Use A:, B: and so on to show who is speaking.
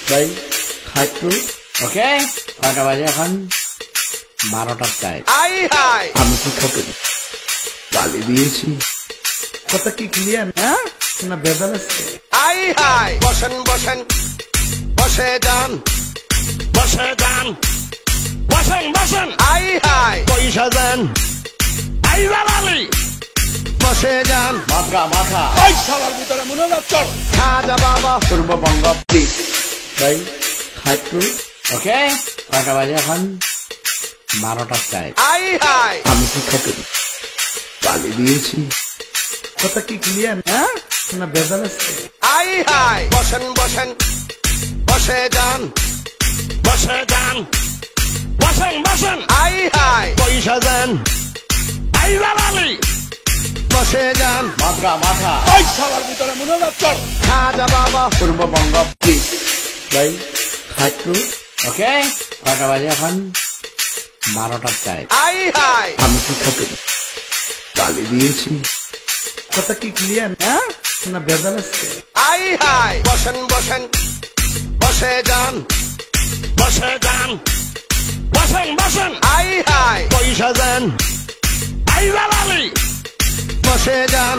A: ভাই খাইটু ওকে কয়টা বাজে এখন 12টার টাইম আমি কি খাবো গালি দিয়েছি কথা কি ক্লিয়ার না বেদাল আছে
B: বসেন বসেন বসে যান বসেন বসেন পয়সা দেন আলী বসে যান
A: মাথা
B: শালার ভিতরে মনোযোগ চল খাজা বাবা
A: পূর্ববঙ্গ প্লিজ ভাই খাইটু ওকে কয়টা বাজে এখন 12টার টাইম আমি কি খাবো গালি দিয়েছি কথা কি ক্লিয়ার না বেদাল আছে
B: বসেন বসেন বসে যান বসেন পয়সা দেন আলী বসে যান
A: মাথা
B: শালার ভিতরে মনোযোগ চল খাজা বাবা
A: পূর্ববঙ্গ প্লিজ ভাই খাইটু ওকে কয়টা বাজে এখন 12টার টাইম আমি কি খাবো গালি দিয়েছি কথা কি ক্লিয়ার না বেদাল আছে
B: বসেন বসেন বসে যান বসেন পয়সা দেন আলী বসে যান